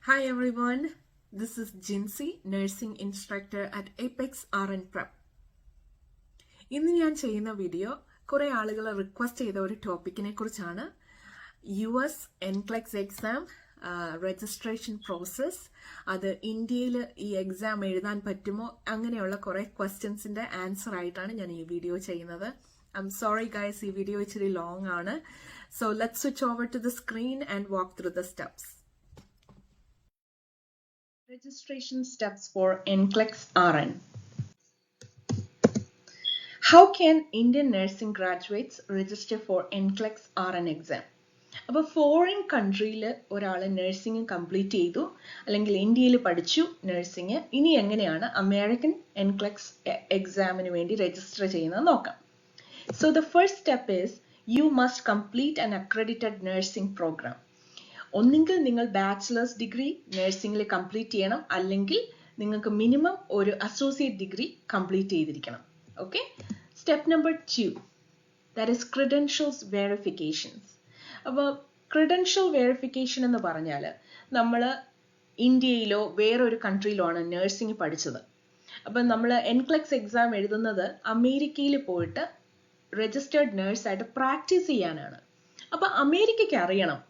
Hi everyone, this is Jinsy, nursing instructor at Apex RN Prep. ഇന്ന് ഞാൻ ചെയ്യുന്ന video കുറേ ആളുകൾ റിക്വസ്റ്റ് ചെയ്ത ഒരു ടോപ്പിക്കിനെ കുറിച്ചാണ്. US NCLEX exam registration process, അത് ഇന്ത്യയിൽ ഈ എക്സാം എഴുതാൻ പറ്റുമോ, അങ്ങനെയുള്ള കുറേ ക്വസ്റ്റ്യൻസിന്റെ ആൻസർ ആയിട്ടാണ് ഞാൻ ഈ വീഡിയോ ചെയ്യുന്നത്. I'm sorry guys, ഈ വീഡിയോ ഇച്ചിരി ലോങ് ആണ്. So let's switch over to the screen and walk through the steps. Registration steps for NCLEX RN. How can Indian nursing graduates register for NCLEX RN exam? അപ്പോൾ foreign കൺട്രിയിൽ ഒരാൾ nursing complete ചെയ്തു, അല്ലെങ്കിൽ ഇന്ത്യയിൽ പഠിച്ചു nursing, ഇനി എങ്ങനെയാണ് American NCLEX എക്സാമിന് വേണ്ടി രജിസ്റ്റർ ചെയ്യുന്നത് നോക്കാം. So the first step is you must complete an accredited nursing program. ഒന്നെങ്കിൽ നിങ്ങൾ ബാച്ചിലേഴ്സ് ഡിഗ്രി നഴ്സിംഗിൽ കംപ്ലീറ്റ് ചെയ്യണം, അല്ലെങ്കിൽ നിങ്ങൾക്ക് മിനിമം ഒരു അസോസിയേറ്റ് ഡിഗ്രി കംപ്ലീറ്റ് ചെയ്തിരിക്കണം. Okay, step number 2, that is credentials verifications. അപ്പോൾ ക്രെഡൻഷ്യൽ വെരിഫിക്കേഷൻ എന്ന് പറഞ്ഞാൽ നമ്മൾ ഇന്ത്യയിലോ വേറൊരു കൺട്രിയിലോ ആണ് നഴ്സിംഗ് പഠിച്ചത്. അപ്പം നമ്മൾ NCLEX എക്സാം എഴുതുന്നത് അമേരിക്കയിൽ പോയിട്ട് രജിസ്റ്റേർഡ് നേഴ്സായിട്ട് പ്രാക്ടീസ് ചെയ്യാനാണ്. അപ്പം അമേരിക്കയ്ക്ക് അറിയണം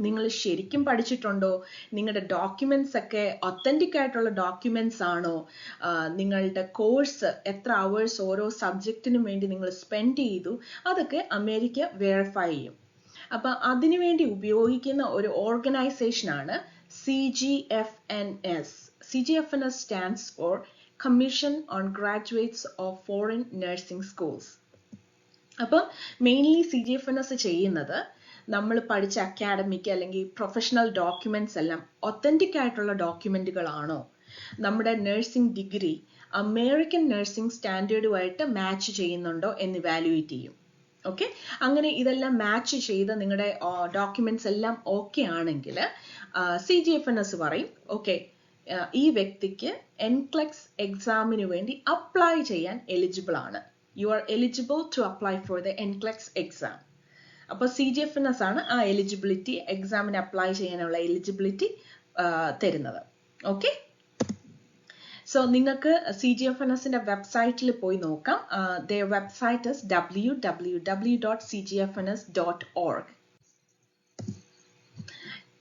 നിങ്ങൾ ശരിക്കും പഠിച്ചിട്ടുണ്ടോ, നിങ്ങളുടെ ഡോക്യുമെന്റ്സ് ഒക്കെ ഒത്തന്റിക് ആയിട്ടുള്ള ഡോക്യുമെന്റ്സ് ആണോ, നിങ്ങളുടെ കോഴ്സ് എത്ര അവേഴ്സ് ഓരോ സബ്ജക്റ്റിനും വേണ്ടി നിങ്ങൾ സ്പെൻഡ് ചെയ്തു, അതൊക്കെ അമേരിക്ക വെരിഫൈ ചെയ്യും. അപ്പം അതിനുവേണ്ടി ഉപയോഗിക്കുന്ന ഒരു ഓർഗനൈസേഷനാണ് CGFNS. CGFNS stands for commission on graduates of foreign nursing schools. അപ്പം മെയിൻലി CGFNS ചെയ്യുന്നത് നമ്മൾ പഠിച്ച അക്കാഡമിക് അല്ലെങ്കിൽ പ്രൊഫഷണൽ ഡോക്യുമെന്റ്സ് എല്ലാം ഒത്തന്റിക് ആയിട്ടുള്ള ഡോക്യുമെന്റുകളാണോ, നമ്മുടെ നഴ്സിംഗ് ഡിഗ്രി അമേരിക്കൻ നഴ്സിംഗ് സ്റ്റാൻഡേർഡുമായിട്ട് മാച്ച് ചെയ്യുന്നുണ്ടോ എന്ന് ഇവാലുവേറ്റ് ചെയ്യും. ഓക്കെ, അങ്ങനെ ഇതെല്ലാം മാച്ച് ചെയ്ത് നിങ്ങളുടെ ഡോക്യുമെന്റ്സ് എല്ലാം ഓക്കെ ആണെങ്കിൽ CGFNS പറയും ഓക്കെ, ഈ വ്യക്തിക്ക് NCLEX എക്സാമിന് വേണ്ടി അപ്ലൈ ചെയ്യാൻ എലിജിബിൾ ആണ്. You are eligible to apply for the NCLEX exam. അപ്പോൾ CGFNS ആണ് ആ എലിജിബിലിറ്റി, എക്സാമിന് അപ്ലൈ ചെയ്യാനുള്ള എലിജിബിലിറ്റി തരുന്നത്. ഓക്കെ, സോ നിങ്ങൾക്ക് CGFNSന്റെ വെബ്സൈറ്റിൽ പോയി നോക്കാം. their website is www.cgfns.org.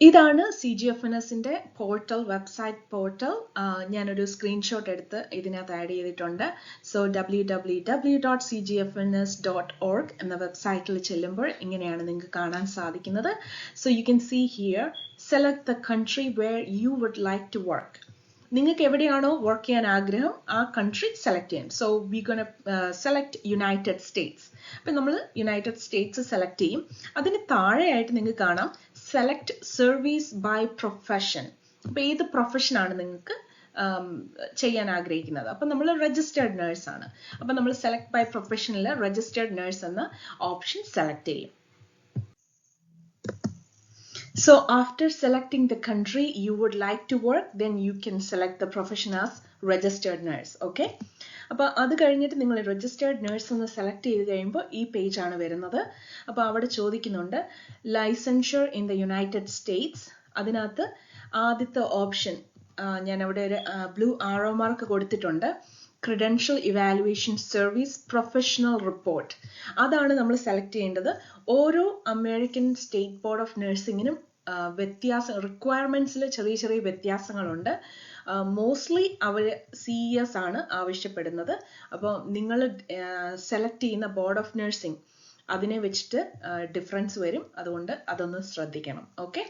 ഇതാണ് CGFNSന്റെ പോർട്ടൽ, വെബ്സൈറ്റ് പോർട്ടൽ. ഞാനൊരു സ്ക്രീൻഷോട്ട് എടുത്ത് ഇതിനകത്ത് ആഡ് ചെയ്തിട്ടുണ്ട്. സോ www.cgfns.org എന്ന വെബ്സൈറ്റിൽ ചെല്ലുമ്പോൾ ഇങ്ങനെയാണ് നിങ്ങൾക്ക് കാണാൻ സാധിക്കുന്നത്. So you can see here, select the country where you would like to work. നിങ്ങൾക്ക് എവിടെയാണോ വർക്ക് ചെയ്യാൻ ആഗ്രഹം ആ കൺട്രി സെലക്ട് ചെയ്യാം. So we gonna select United States. അപ്പം നമ്മൾ യുണൈറ്റഡ് സ്റ്റേറ്റ്സ് സെലക്ട് ചെയ്യും. അതിന് താഴെയായിട്ട് നിങ്ങൾക്ക് കാണാം സെലക്ട് സർവീസ് ബൈ പ്രൊഫഷൻ. അപ്പം ഏത് പ്രൊഫഷനാണ് നിങ്ങൾക്ക് ചെയ്യാൻ ആഗ്രഹിക്കുന്നത്. അപ്പം നമ്മൾ രജിസ്റ്റേർഡ് നേഴ്സ് ആണ്. അപ്പം നമ്മൾ സെലക്ട് ബൈ പ്രൊഫഷനിൽ രജിസ്റ്റേർഡ് നേഴ്സ് എന്ന ഓപ്ഷൻ സെലക്ട് ചെയ്യും. So after selecting the country you would like to work, then you can select the profession as registered nurse. Okay, അപ്പോൾ അത് കഴിഞ്ഞിട്ട് നിങ്ങൾ രജിസ്റ്റേർഡ് നേഴ്സ് എന്ന് സെലക്ട് ചെയ്ത് കഴിയുമ്പോൾ ഈ പേജ് ആണ് വരുന്നത്. അപ്പോൾ അവിടെ ചോദിക്കുന്നുണ്ട് ലൈസൻഷ്യർ ഇൻ ദ യുണൈറ്റഡ് സ്റ്റേറ്റ്സ്. അതിനകത്ത് ആദ്യത്തെ ഓപ്ഷൻ ഞാൻ അവിടെ ഒരു ബ്ലൂ ആറോ മാർക്ക് കൊടുത്തിട്ടുണ്ട്, credential evaluation service professional report. അതാണ് നമ്മൾ സെലക്ട് ചെയ്യേണ്ടത്. ഓരോ അമേരിക്കൻ സ്റ്റേറ്റ് ബോർഡ് ഓഫ് നഴ്സിംഗിനും വ്യത്യാസം, റിക്വയർമെന്റ്സിൽ ചെറിയ ചെറിയ വ്യത്യാസങ്ങളുണ്ട്. മോസ്റ്റ്ലി അവർ CES ആണ് ആവശ്യപ്പെടുന്നത്. അപ്പോൾ നിങ്ങൾ സെലക്ട് ചെയ്യുന്ന ബോർഡ് ഓഫ് നഴ്സിംഗ് അതിനെ വെച്ചിട്ട് ഡിഫറൻസ് വരും, അതുകൊണ്ട് അതൊന്ന് ശ്രദ്ധിക്കണം. Okay,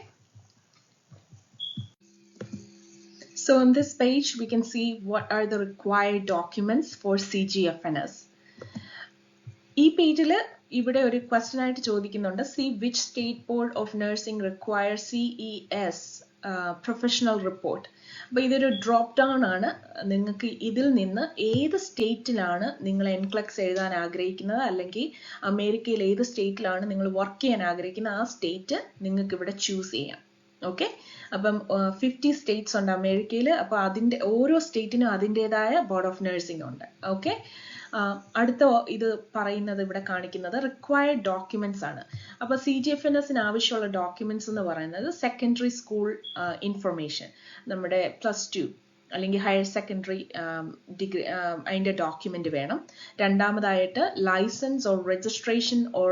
so on this page we can see what are the required documents for CGFNS. ഈ പേജിൽ ഇവിടെ ഒരു ക്വസ്റ്റ്യൻ ആയിട്ട് ചോദിക്കുന്നുണ്ട്, see which state board of nursing requires CES professional report. അപ്പോൾ ഇതൊരു ഡ്രോപ്പ് ഡൗൺ ആണ്. നിങ്ങൾക്ക് ഇതിൽ നിന്ന് ഏത് സ്റ്റേറ്റിലാണ് നിങ്ങൾ NCLEX എഴുതാൻ ആഗ്രഹിക്കുന്നത്, അല്ലെങ്കിൽ അമേരിക്കയിൽ ഏത് സ്റ്റേറ്റിലാണ് നിങ്ങൾ വർക്ക് ചെയ്യാൻ ആഗ്രഹിക്കുന്നത്, ആ സ്റ്റേറ്റ് നിങ്ങൾക്ക് ഇവിടെ ചൂസ് ചെയ്യാം. ഓക്കെ, അപ്പം 50 സ്റ്റേറ്റ്സ് ഉണ്ട് അമേരിക്കയിൽ. അപ്പോൾ അതിൻ്റെ ഓരോ സ്റ്റേറ്റിനും അതിൻ്റെതായ ബോർഡ് ഓഫ് നഴ്സിംഗ് ഉണ്ട്. ഓക്കെ, അടുത്ത ഇത് പറയുന്നത് ഇവിടെ കാണിക്കുന്നത് റിക്വയർഡ് ഡോക്യുമെന്റ്സ് ആണ്. അപ്പോൾ CGFNSന് ആവശ്യമുള്ള ഡോക്യുമെന്റ്സ് എന്ന് പറയുന്നത് സെക്കൻഡറി സ്കൂൾ ഇൻഫർമേഷൻ, നമ്മുടെ +2 അല്ലെങ്കിൽ ഹയർ സെക്കൻഡറി ഡിഗ്രി അതിൻ്റെ ഡോക്യുമെന്റ് വേണം. രണ്ടാമതായിട്ട് license or registration or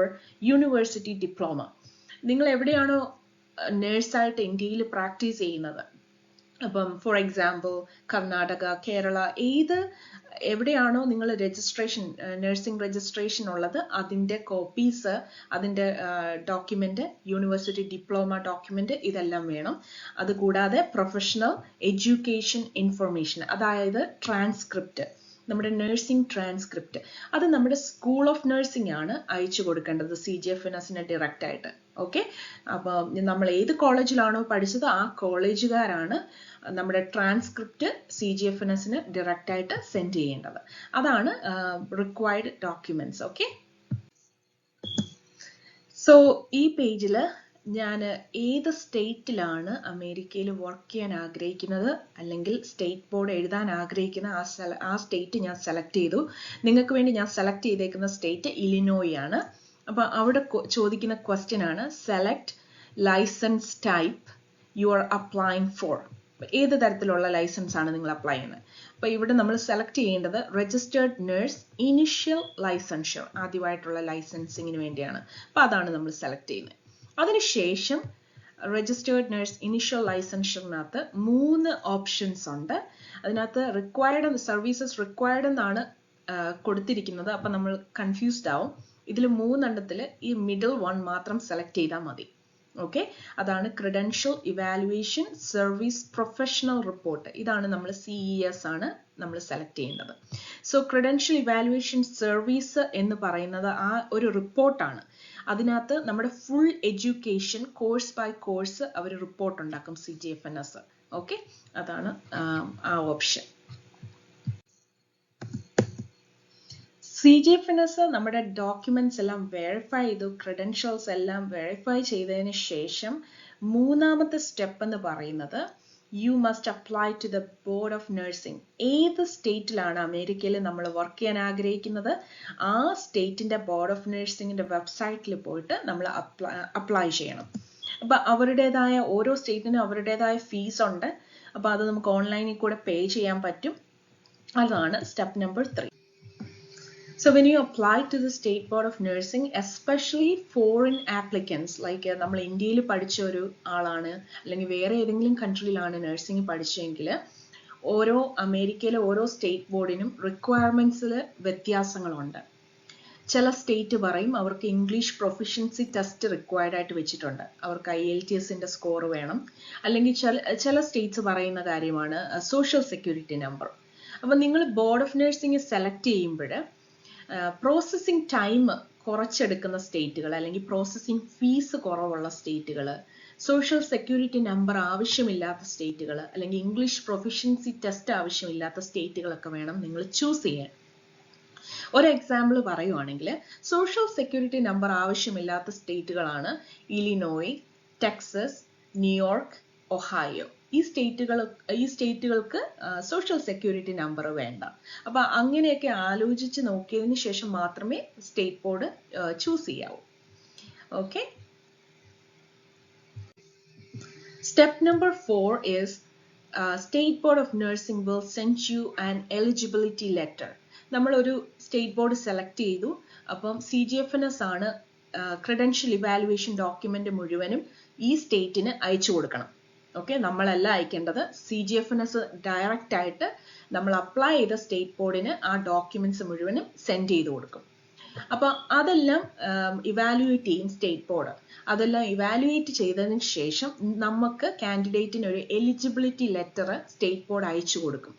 university diploma. നിങ്ങൾ എവിടെയാണോ നേഴ്സായിട്ട് ഇന്ത്യയിൽ പ്രാക്ടീസ് ചെയ്യുന്നത്, അപ്പം ഫോർ എക്സാമ്പിൾ കർണാടക, കേരള, എവിടെയാണോ നിങ്ങൾ രജിസ്ട്രേഷൻ നഴ്സിംഗ് രജിസ്ട്രേഷൻ ഉള്ളത് അതിൻ്റെ കോപ്പീസ്, അതിൻ്റെ ഡോക്യുമെന്റ്, യൂണിവേഴ്സിറ്റി ഡിപ്ലോമ ഡോക്യുമെന്റ് ഇതെല്ലാം വേണം. അതുകൂടാതെ പ്രൊഫഷണൽ എഡ്യൂക്കേഷൻ ഇൻഫർമേഷൻ, അതായത് ട്രാൻസ്ക്രിപ്റ്റ്, നമ്മുടെ നഴ്സിംഗ് ട്രാൻസ്ക്രിപ്റ്റ്, അത് നമ്മുടെ സ്കൂൾ ഓഫ് നഴ്സിംഗ് ആണ് അയച്ചു കൊടുക്കേണ്ടത് CGFNSന് ഡയറക്റ്റ് ആയിട്ട്. ഓക്കെ, അപ്പോൾ നമ്മൾ ഏത് കോളേജിലാണോ പഠിച്ചത് ആ കോളേജുകാരാണ് നമ്മുടെ ട്രാൻസ്ക്രിപ്റ്റ് CGFNSന് ഡയറക്റ്റ് ആയിട്ട് സെൻഡ് ചെയ്യേണ്ടത്. അതാണ് റിക്വയർഡ് ഡോക്യുമെന്റ്സ്. ഓക്കെ, സോ ഈ പേജിൽ ഞാൻ ഏത് സ്റ്റേറ്റിലാണ് അമേരിക്കയിൽ വർക്ക് ചെയ്യാൻ ആഗ്രഹിക്കുന്നത് അല്ലെങ്കിൽ സ്റ്റേറ്റ് ബോർഡ് എഴുതാൻ ആഗ്രഹിക്കുന്ന ആ സ്റ്റേറ്റ് ഞാൻ സെലക്ട് ചെയ്തു. നിങ്ങൾക്ക് വേണ്ടി ഞാൻ സെലക്ട് ചെയ്തേക്കുന്ന സ്റ്റേറ്റ് ഇലിനോയ് ആണ്. അപ്പോൾ അവിടെ ചോദിക്കുന്ന ക്വസ്റ്റ്യൻ ആണ് select license type you are applying for. ഏത് തരത്തിലുള്ള ലൈസൻസ് ആണ് നിങ്ങൾ അപ്ലൈ ചെയ്യുന്നത്? അപ്പോൾ ഇവിടെ നമ്മൾ സെലക്ട് ചെയ്യേണ്ടത് രജിസ്റ്റേർഡ് നേഴ്സ് ഇനിഷ്യൽ ലൈസൻഷ്യർ, ആദ്യമായിട്ടുള്ള ലൈസൻസിങ്ങിന് വേണ്ടിയാണ്. അപ്പോൾ അതാണ് നമ്മൾ സെലക്ട് ചെയ്യുന്നത്. അതിനുശേഷം രജിസ്റ്റേർഡ് നേഴ്സ് ഇനിഷ്യൽ ലൈസൻഷ്യറിനകത്ത് 3 ഓപ്ഷൻസ് ഉണ്ട്. അതിനകത്ത് റിക്വയർഡ് സർവീസസ് റിക്വയർഡ് എന്നാണ് കൊടുത്തിരിക്കുന്നത്. അപ്പം നമ്മൾ കൺഫ്യൂസ്ഡ് ആവും. ഇതിൽ 3 ഈ മിഡിൽ വൺ മാത്രം സെലക്ട് ചെയ്താൽ മതി. ഓക്കെ, അതാണ് credential evaluation service professional report. ഇതാണ് നമ്മൾ CES ആണ് നമ്മൾ സെലക്ട് ചെയ്യേണ്ടത്. സോ ക്രെഡൻഷ്യൽ ഇവാലുവേഷൻ സർവീസ് എന്ന് പറയുന്നത് ആ ഒരു റിപ്പോർട്ടാണ്. അതിനകത്ത് നമ്മുടെ full education course by course അവർ റിപ്പോർട്ട് ഉണ്ടാക്കും CGFNS. ഓക്കെ, അതാണ് ആ ഓപ്ഷൻ. CGFNS നമ്മുടെ ഡോക്യുമെന്റ്സ് എല്ലാം വെരിഫൈ ചെയ്തു, ക്രെഡൻഷ്യൽസ് എല്ലാം വെരിഫൈ ചെയ്തതിന് ശേഷം മൂന്നാമത്തെ സ്റ്റെപ്പ് എന്ന് പറയുന്നത് you must apply to the board of nursing. ഏത് സ്റ്റേറ്റിലാണ് അമേരിക്കയിൽ നമ്മൾ വർക്ക് ചെയ്യാൻ ആഗ്രഹിക്കുന്നത് ആ സ്റ്റേറ്റിന്റെ ബോർഡ് ഓഫ് നഴ്സിംഗിന്റെ വെബ്സൈറ്റിൽ പോയിട്ട് നമ്മൾ അപ്ലൈ ചെയ്യണം. അപ്പൊ അവരുടേതായ ഓരോ സ്റ്റേറ്റിനും അവരുടേതായ ഫീസ് ഉണ്ട്. അപ്പൊ അത് നമുക്ക് ഓൺലൈനിൽ കൂടെ പേ ചെയ്യാൻ പറ്റും. അതാണ് step number 3. So when you apply to the State Board of Nursing, especially foreign applicants, like നമ്മൾ ഇന്ത്യയിൽ പഠിച്ച ഒരു ആളാണ് അല്ലെങ്കിൽ വേറെ ഏതെങ്കിലും കൺട്രിയിലാണ് നഴ്സിംഗ് പഠിച്ചെങ്കിൽ ഓരോ അമേരിക്കയിലെ ഓരോ സ്റ്റേറ്റ് ബോർഡിനും റിക്വയർമെന്റ്സിൽ വ്യത്യാസങ്ങളുണ്ട്. ചില സ്റ്റേറ്റ് പറയും അവർക്ക് ഇംഗ്ലീഷ് പ്രൊഫിഷ്യൻസി ടെസ്റ്റ് റിക്വയർഡ് ആയിട്ട് വെച്ചിട്ടുണ്ട്, അവർക്ക് IELTSന്റെ സ്കോർ വേണം. അല്ലെങ്കിൽ ചില സ്റ്റേറ്റ്സ് പറയുന്ന കാര്യമാണ് സോഷ്യൽ സെക്യൂരിറ്റി നമ്പർ. അപ്പം നിങ്ങൾ ബോർഡ് ഓഫ് നഴ്സിംഗ് സെലക്ട് ചെയ്യുമ്പോൾ പ്രോസസ്സിംഗ് ടൈം കുറച്ചെടുക്കുന്ന സ്റ്റേറ്റുകൾ അല്ലെങ്കിൽ പ്രോസസ്സിംഗ് ഫീസ് കുറവുള്ള സ്റ്റേറ്റുകൾ, സോഷ്യൽ സെക്യൂരിറ്റി നമ്പർ ആവശ്യമില്ലാത്ത സ്റ്റേറ്റുകൾ അല്ലെങ്കിൽ ഇംഗ്ലീഷ് പ്രൊഫിഷ്യൻസി ടെസ്റ്റ് ആവശ്യമില്ലാത്ത സ്റ്റേറ്റുകളൊക്കെ വേണം നിങ്ങൾ ചൂസ് ചെയ്യാൻ. ഒരു എക്സാമ്പിൾ പറയുവാണെങ്കിൽ സോഷ്യൽ സെക്യൂരിറ്റി നമ്പർ ആവശ്യമില്ലാത്ത സ്റ്റേറ്റുകളാണ് ഇലിനോയ്, ടെക്സസ്, ന്യൂയോർക്ക്, ഒഹായോ. ഈ സ്റ്റേറ്റുകൾക്ക് സോഷ്യൽ സെക്യൂരിറ്റി നമ്പർ വേണ്ട. അപ്പൊ അങ്ങനെയൊക്കെ ആലോചിച്ച് നോക്കിയതിന് ശേഷം മാത്രമേ സ്റ്റേറ്റ് ബോർഡ് ചൂസ് ചെയ്യാവൂ. Okay, step number 4 is State Board of Nursing will send you an eligibility letter. നമ്മൾ ഒരു സ്റ്റേറ്റ് ബോർഡ് സെലക്ട് ചെയ്തു. അപ്പം CGFNS ആണ് ക്രെഡൻഷ്യൽ ഇവാലുവേഷൻ ഡോക്യുമെന്റ് മുഴുവനും ഈ സ്റ്റേറ്റിന് അയച്ചു കൊടുക്കണം. ഓക്കെ, നമ്മളല്ല അയക്കേണ്ടത്. CGFNS ഡയറക്റ്റ് ആയിട്ട് നമ്മൾ അപ്ലൈ ചെയ്ത സ്റ്റേറ്റ് ബോർഡിന് ആ ഡോക്യുമെന്റ്സ് മുഴുവനും സെൻഡ് ചെയ്ത് കൊടുക്കും. അപ്പൊ അതെല്ലാം ഇവാലുവേറ്റ് ചെയ്യും സ്റ്റേറ്റ് ബോർഡ്. അതെല്ലാം ഇവാലുവേറ്റ് ചെയ്തതിന് ശേഷം നമുക്ക് കാൻഡിഡേറ്റിന് ഒരു എലിജിബിലിറ്റി ലെറ്റർ സ്റ്റേറ്റ് ബോർഡ് അയച്ചു കൊടുക്കും.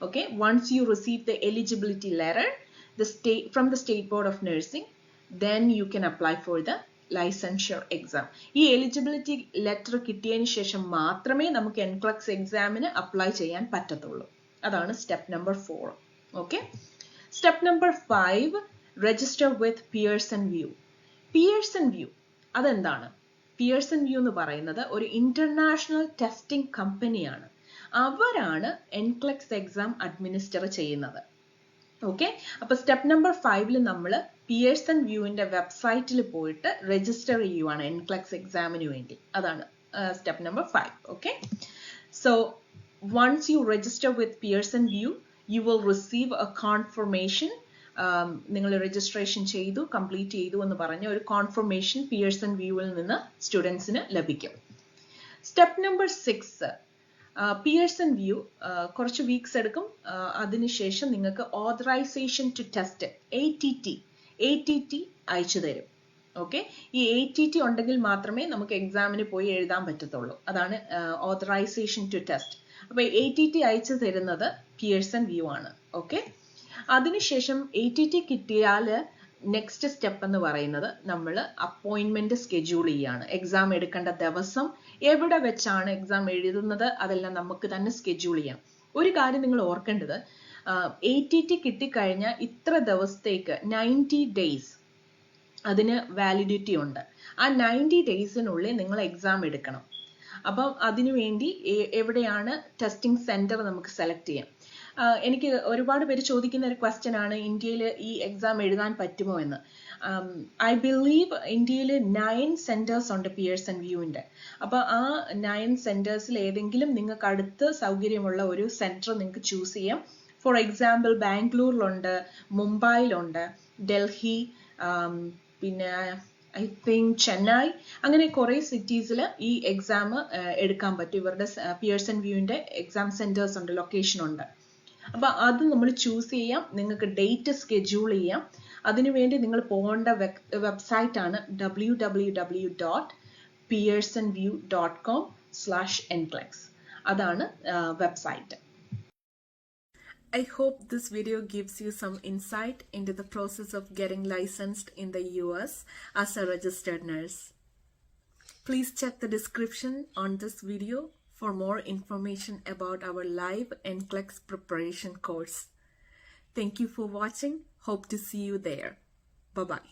Okay, once you receive the eligibility letter from the State Board of Nursing, then you can apply for the licensure exam. ഈ എലിജിബിലിറ്റി ലെറ്റർ കിട്ടിയതിന് ശേഷം മാത്രമേ നമുക്ക് NCLEX എക്സാമിന് അപ്ലൈ ചെയ്യാൻ പറ്റത്തുള്ളൂ. അതാണ് step number 4. Okay, step number 5 register with Pearson view. Pearson view അതെന്താണ്? പിയേഴ്സൺ വ്യൂ എന്ന് പറയുന്നത് ഒരു ഇന്റർനാഷണൽ ടെസ്റ്റിംഗ് കമ്പനിയാണ്. അവരാണ് NCLEX എക്സാം അഡ്മിനിസ്റ്റർ ചെയ്യുന്നത്. ഓക്കെ, അപ്പൊ സ്റ്റെപ്പ് നമ്പർ 5 നമ്മൾ പിയേഴ്സൺ വ്യൂവിന്റെ വെബ്സൈറ്റിൽ പോയിട്ട് രജിസ്റ്റർ ചെയ്യുവാണ് എൻക്ലക്സ് എക്സാമിന് വേണ്ടി. അതാണ് step number 5. Okay, so once you register with Pearson VUE you will receive a confirmation. നിങ്ങൾ രജിസ്ട്രേഷൻ ചെയ്തു, കംപ്ലീറ്റ് ചെയ്തു എന്ന് പറഞ്ഞ ഒരു കോൺഫർമേഷൻ പിയേഴ്സൺ വ്യൂവിൽ നിന്ന് സ്റ്റുഡൻസിന് ലഭിക്കും. സ്റ്റെപ്പ് നമ്പർ 6, പിയേഴ്സൺ വ്യൂ കുറച്ച് വീക്സ് എടുക്കും. അതിനുശേഷം നിങ്ങൾക്ക് ഓതറൈസേഷൻ ടു ടെസ്റ്റ് ATT അയച്ചു തരും. ഓക്കെ, ഈ ATT ഉണ്ടെങ്കിൽ മാത്രമേ നമുക്ക് എക്സാമിന് പോയി എഴുതാൻ പറ്റത്തുള്ളൂ. അതാണ് ഓതറൈസേഷൻ ടു ടെസ്റ്റ്. അപ്പൊ ATT അയച്ചു തരുന്നത് പിയേഴ്സൺ വ്യൂ ആണ്. ഓക്കെ, അതിനുശേഷം ATT കിട്ടിയാൽ നെക്സ്റ്റ് സ്റ്റെപ്പ് എന്ന് പറയുന്നത് നമ്മൾ അപ്പോയിന്റ്മെന്റ് സ്കെഡ്യൂൾ ചെയ്യാണ്. എക്സാം എടുക്കേണ്ട ദിവസം, എവിടെ വെച്ചാണ് എക്സാം എഴുതുന്നത്, അതെല്ലാം നമുക്ക് തന്നെ സ്കെഡ്യൂൾ ചെയ്യാം. ഒരു കാര്യം നിങ്ങൾ ഓർക്കേണ്ടത്, ATT കിട്ടിക്കഴിഞ്ഞാൽ ഇത്ര ദിവസത്തേക്ക് 90 ഡേയ്സ് അതിന് വാലിഡിറ്റി ഉണ്ട്. ആ 90 ഡേയ്സിനുള്ളിൽ നിങ്ങൾ എക്സാം എടുക്കണം. അപ്പം അതിനുവേണ്ടി എവിടെയാണ് ടെസ്റ്റിംഗ് സെന്റർ നമുക്ക് സെലക്ട് ചെയ്യാം. എനിക്ക് ഒരുപാട് പേര് ചോദിക്കുന്ന ഒരു ക്വസ്റ്റ്യൻ ആണ്, ഇന്ത്യയിൽ ഈ എക്സാം എഴുതാൻ പറ്റുമോ എന്ന്. ഐ ബിലീവ് ഇന്ത്യയിൽ 9 സെന്റേഴ്സ് ഉണ്ട് പിയേഴ്സൺ വ്യൂവിന്റെ. അപ്പൊ ആ 9 സെന്റേഴ്സിൽ ഏതെങ്കിലും നിങ്ങൾക്ക് അടുത്ത് സൗകര്യമുള്ള ഒരു സെന്റർ നിങ്ങൾക്ക് ചൂസ് ചെയ്യാം. ഫോർ എക്സാമ്പിൾ ബാംഗ്ലൂരിലുണ്ട്, മുംബൈയിലുണ്ട്, ഡൽഹി, പിന്നെ ഐ തിങ്ക് ചെന്നൈ, അങ്ങനെ കുറെ സിറ്റീസിൽ ഈ എക്സാം എടുക്കാൻ പറ്റും. ഇവരുടെ പിയേഴ്സൺ വ്യൂവിന്റെ എക്സാം സെന്റേഴ്സ് ഉണ്ട്, ലൊക്കേഷൻ ഉണ്ട്. അപ്പൊ അത് നമ്മൾ ചൂസ് ചെയ്യാം, നിങ്ങൾക്ക് ഡേറ്റ് സ്കെഡ്യൂൾ ചെയ്യാം. അതിനുവേണ്ടി നിങ്ങൾ പോകേണ്ട വെബ്സൈറ്റ് ആണ് www.pearsonview.com/nclex. അതാണ് website. I hope this video gives you some insight into the process of getting licensed in the US as a registered nurse. Please check the description on this video for more information about our live NCLEX preparation course. Thank you for watching. Hope to see you there. Bye-bye.